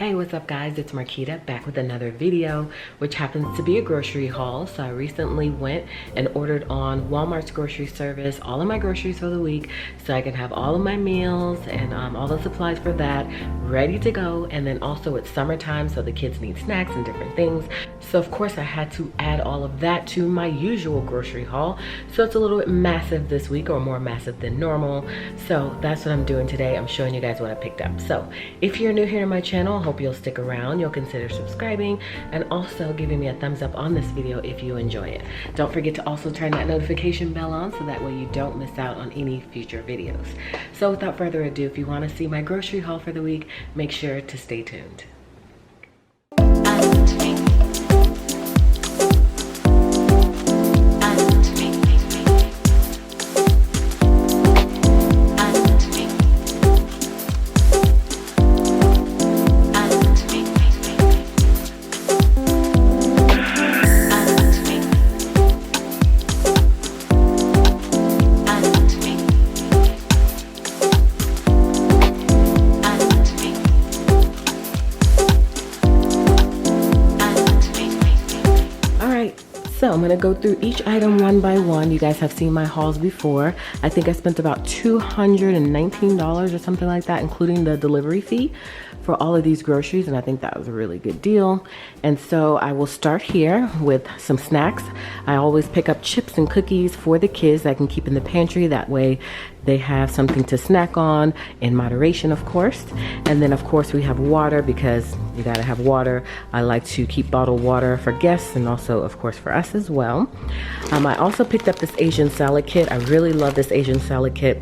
Hey, what's up guys? It's Marquita back with another video, which happens to be a grocery haul. So I recently went and ordered on Walmart's grocery service all of my groceries for the week so I can have all of my meals and all the supplies for that ready to go. And then also it's summertime, so the kids need snacks and different things. So of course I had to add all of that to my usual grocery haul. So it's a little bit massive this week, or more massive than normal. So that's what I'm doing today. I'm showing you guys what I picked up. So if you're new here to my channel, I hope you'll stick around. You'll consider subscribing and also giving me a thumbs up on this video if you enjoy it. Don't forget to also turn that notification bell on so that way you don't miss out on any future videos. So without further ado, if you want to see my grocery haul for the week, make sure to stay tuned. So I'm gonna go through each item one by one. You guys have seen my hauls before. I think I spent about $219 or something like that, including the delivery fee for all of these groceries, and I think that was a really good deal. And so I will start here with some snacks. I always pick up chips and cookies for the kids that I can keep in the pantry. That way they have something to snack on in moderation, of course. And then of course we have water, because you gotta have water. I like to keep bottled water for guests and also of course for us as well. I also picked up this Asian salad kit. I really love this Asian salad kit.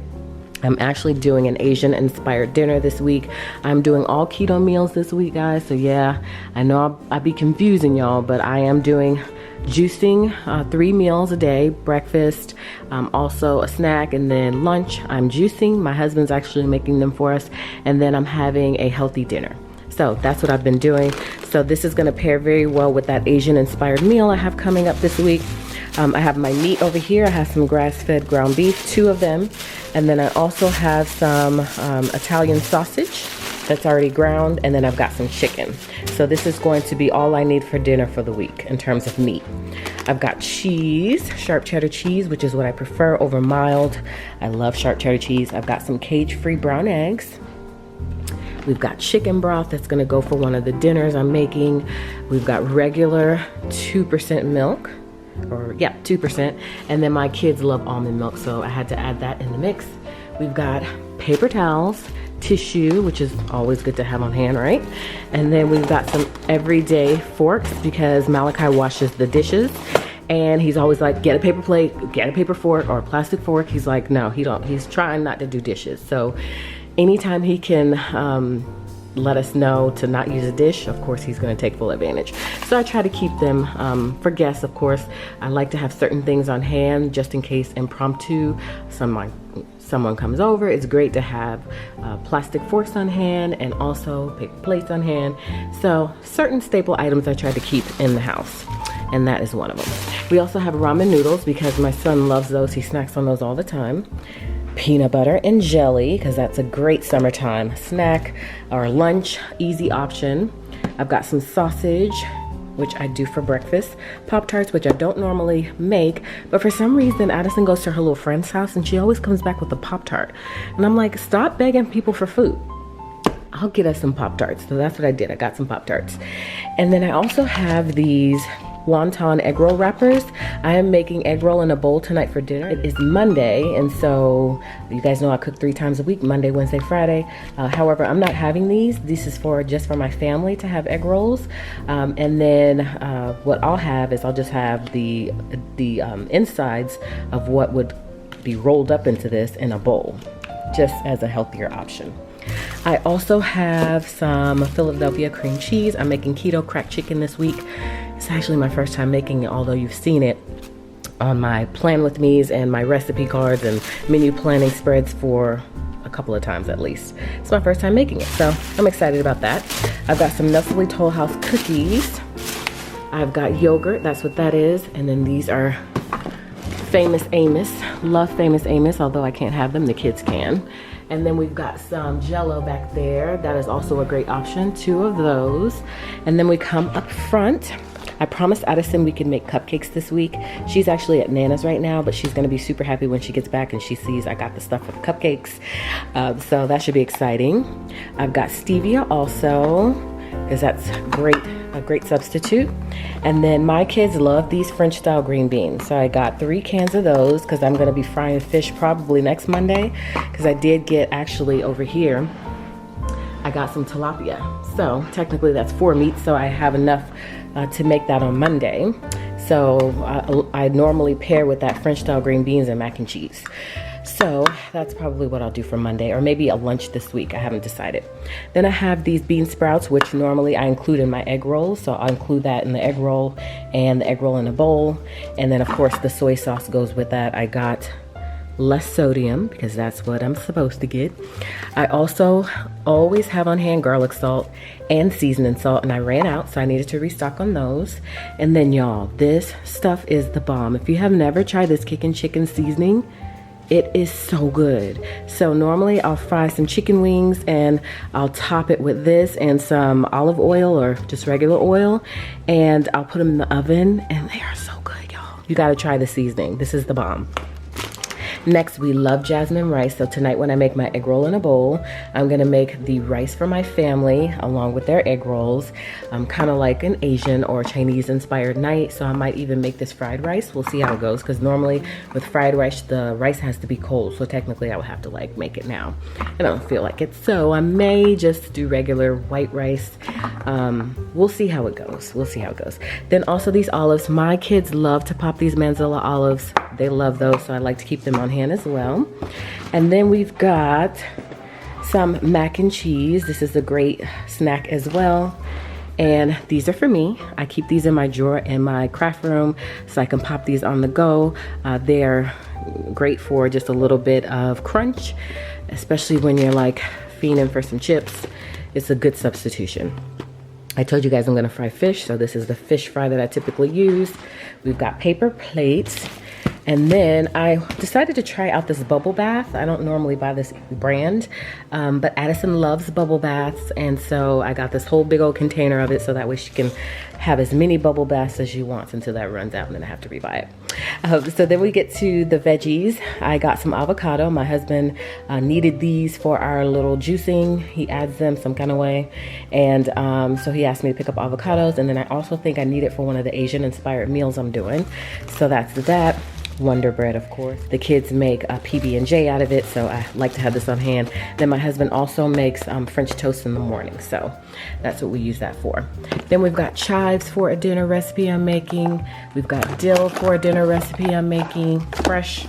I'm actually doing an Asian inspired dinner this week. I'm doing all keto meals this week, guys. So yeah, I know I'll be confusing y'all, but I am doing juicing 3 meals a day, breakfast, also a snack, and then lunch. I'm juicing. My husband's actually making them for us. And then I'm having a healthy dinner. So that's what I've been doing. So this is gonna pair very well with that Asian inspired meal I have coming up this week. I have my meat over here. I have some grass-fed ground beef, 2 of them. And then I also have some Italian sausage that's already ground. And then I've got some chicken. So this is going to be all I need for dinner for the week in terms of meat. I've got cheese, sharp cheddar cheese, which is what I prefer over mild. I love sharp cheddar cheese. I've got some cage-free brown eggs. We've got chicken broth that's gonna go for one of the dinners I'm making. We've got regular 2% milk. Or yeah, 2%. And then my kids love almond milk, so I had to add that in the mix. We've got paper towels, tissue, which is always good to have on hand, right? And then we've got some everyday forks, because Malachi washes the dishes and he's always like, get a paper plate, get a paper fork or a plastic fork. He's like, no, he's trying not to do dishes. So anytime he can let us know to not use a dish, of course he's going to take full advantage. So I try to keep them for guests, of course. I like to have certain things on hand just in case impromptu someone comes over. It's great to have plastic forks on hand and also paper plates on hand. So certain staple items I try to keep in the house, and that is one of them. We also have ramen noodles because my son loves those. He snacks on those all the time. Peanut butter and jelly, because that's a great summertime snack or lunch, easy option. I've got some sausage, which I do for breakfast. Pop-Tarts, which I don't normally make, but for some reason Addison goes to her little friend's house and she always comes back with a Pop-Tart. And I'm like, stop begging people for food. I'll get us some Pop-Tarts. So that's what I did. I got some Pop-Tarts. And then I also have these wonton egg roll wrappers. I am making egg roll in a bowl tonight for dinner. It is Monday, and so you guys know I cook 3 times a week, Monday, Wednesday, Friday. However, I'm not having these. This is just for my family to have egg rolls. And then what I'll have is I'll just have the insides of what would be rolled up into this in a bowl, just as a healthier option. I also have some Philadelphia cream cheese. I'm making keto cracked chicken this week. It's actually my first time making it, although you've seen it on my plan with me's and my recipe cards and menu planning spreads for a couple of times at least. It's my first time making it, so I'm excited about that. I've got some Nestle Toll House cookies. I've got yogurt, that's what that is. And then these are Famous Amos. Love Famous Amos, although I can't have them, the kids can. And then we've got some Jell-O back there. That is also a great option, 2 of those. And then we come up front. I promised Addison we could make cupcakes this week. She's actually at Nana's right now, but she's gonna be super happy when she gets back and she sees I got the stuff for the cupcakes. So that should be exciting. I've got stevia also, because that's a great substitute. And then my kids love these French style green beans. So I got 3 cans of those because I'm gonna be frying fish probably next Monday, because I did get actually over here, I got some tilapia. So technically that's 4 meats, so I have enough to make that on Monday. So I normally pair with that French style green beans and mac and cheese. So that's probably what I'll do for Monday, or maybe a lunch this week. I haven't decided. Then I have these bean sprouts, which normally I include in my egg rolls. So I'll include that in the egg roll and the egg roll in a bowl. And then of course the soy sauce goes with that. I got less sodium because that's what I'm supposed to get. I also always have on hand garlic salt and seasoning salt, and I ran out, so I needed to restock on those. And then y'all, this stuff is the bomb. If you have never tried this kickin' chicken seasoning, it is so good. So normally I'll fry some chicken wings and I'll top it with this and some olive oil or just regular oil, and I'll put them in the oven, and they are so good, y'all. You gotta try the seasoning. This is the bomb. Next, we love jasmine rice. So tonight when I make my egg roll in a bowl, I'm gonna make the rice for my family along with their egg rolls. Kind of like an Asian or Chinese inspired night. So I might even make this fried rice. We'll see how it goes, because normally with fried rice, the rice has to be cold. So technically I would have to like make it now. I don't feel like it. So I may just do regular white rice. We'll see how it goes. We'll see how it goes. Then also these olives. My kids love to pop these Manzella olives. They love those, so I like to keep them on hand as well. And then we've got some mac and cheese. This is a great snack as well. And these are for me. I keep these in my drawer in my craft room so I can pop these on the go. They're great for just a little bit of crunch, especially when you're like fiending for some chips. It's a good substitution. I told you guys I'm gonna fry fish, so this is the fish fry that I typically use. We've got paper plates. And then I decided to try out this bubble bath. I don't normally buy this brand, but Addison loves bubble baths. And so I got this whole big old container of it so that way she can have as many bubble baths as she wants until that runs out, and then I have to rebuy it. So then we get to the veggies. I got some avocado. My husband needed these for our little juicing. He adds them some kind of way. And so he asked me to pick up avocados. And then I also think I need it for one of the Asian inspired meals I'm doing. So that's that. Wonder bread, of course. The kids make a PB&J out of it, so I like to have this on hand. Then my husband also makes French toast in the morning, so that's what we use that for. Then we've got chives for a dinner recipe I'm making. We've got dill for a dinner recipe I'm making, fresh.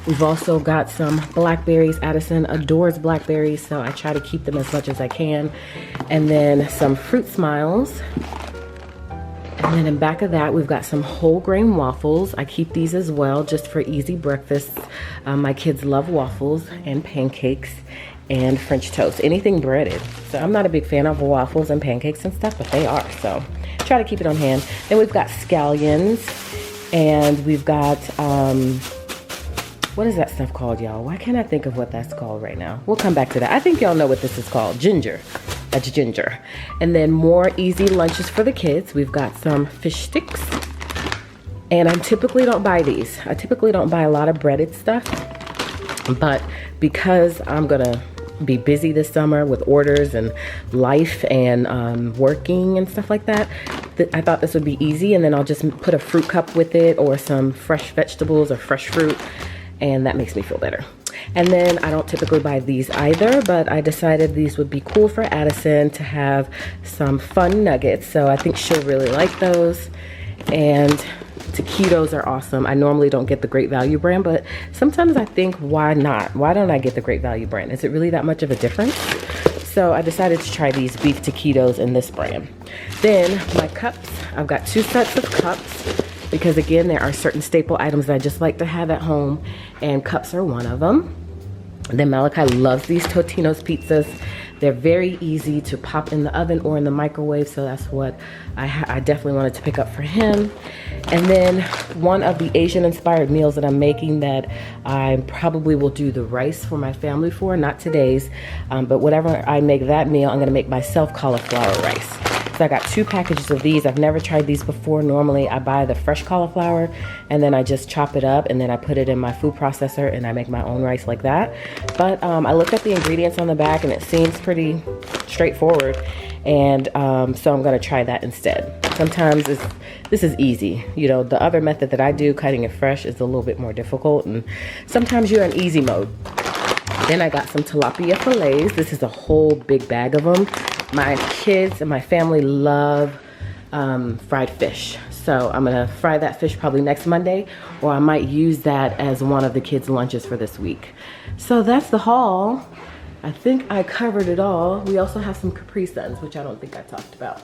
We've also got some blackberries. Addison adores blackberries, so I try to keep them as much as I can. And then some fruit smiles. And then in back of that, we've got some whole grain waffles. I keep these as well just for easy breakfasts. My kids love waffles and pancakes and French toast, anything breaded. So I'm not a big fan of waffles and pancakes and stuff, but they are. So try to keep it on hand. Then we've got scallions, and we've got, what is that stuff called, y'all? Why can't I think of what that's called right now? We'll come back to that. I think y'all know what this is called, ginger. That's ginger. And then more easy lunches for the kids. We've got some fish sticks. And I typically don't buy these. I typically don't buy a lot of breaded stuff. But because I'm gonna be busy this summer with orders and life and working and stuff like that, I thought this would be easy. And then I'll just put a fruit cup with it or some fresh vegetables or fresh fruit. And that makes me feel better. And then I don't typically buy these either, but I decided these would be cool for Addison to have some fun nuggets. So I think she'll really like those. And taquitos are awesome. I normally don't get the Great Value brand, but sometimes I think, why not? Why don't I get the Great Value brand? Is it really that much of a difference? So I decided to try these beef taquitos in this brand. Then my cups, I've got 2 sets of cups, because again, there are certain staple items that I just like to have at home, and cups are one of them. Then Malachi loves these Totino's pizzas. They're very easy to pop in the oven or in the microwave, so that's what I definitely wanted to pick up for him. And then one of the Asian inspired meals that I'm making that I probably will do the rice for my family for, not today's, but whatever I make that meal, I'm gonna make myself cauliflower rice. So I got 2 packages of these. I've never tried these before. Normally I buy the fresh cauliflower and then I just chop it up and then I put it in my food processor and I make my own rice like that. But I looked at the ingredients on the back and it seems pretty straightforward. And so I'm gonna try that instead. Sometimes this is easy. You know, the other method that I do, cutting it fresh, is a little bit more difficult, and sometimes you're in easy mode. Then I got some tilapia fillets. This is a whole big bag of them. My kids and my family love fried fish. So I'm gonna fry that fish probably next Monday, or I might use that as one of the kids' lunches for this week. So that's the haul. I think I covered it all. We also have some Capri Suns, which I don't think I talked about.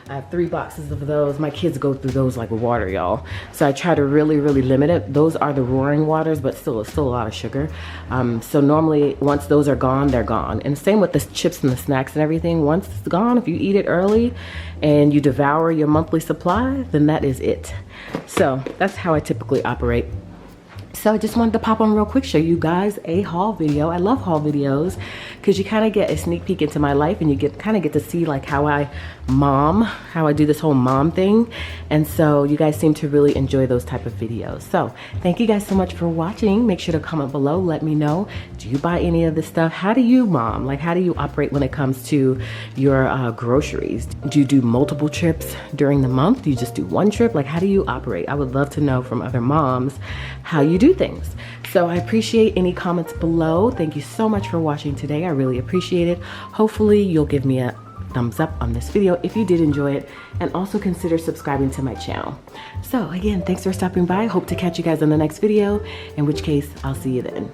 I have 3 boxes of those. My kids go through those like water, y'all. So I try to really limit it. Those are the roaring waters, but still, it's still a lot of sugar. So normally, once those are gone, they're gone. And same with the chips and the snacks and everything. Once it's gone, if you eat it early and you devour your monthly supply, then that is it. So that's how I typically operate. So I just wanted to pop on real quick, show you guys a haul video. I love haul videos because you kind of get a sneak peek into my life and you kind of get to see like how I do this whole mom thing. And so you guys seem to really enjoy those type of videos. So thank you guys so much for watching. Make sure to comment below. Let me know, do you buy any of this stuff? How do you mom? Like, how do you operate when it comes to your groceries? Do you do multiple trips during the month? Do you just do 1 trip? Like, how do you operate? I would love to know from other moms how you do things. So I appreciate any comments below. Thank you so much for watching today. I really appreciate it. Hopefully you'll give me a thumbs up on this video if you did enjoy it, and also consider subscribing to my channel. So again, thanks for stopping by. Hope to catch you guys in the next video, in which case I'll see you then.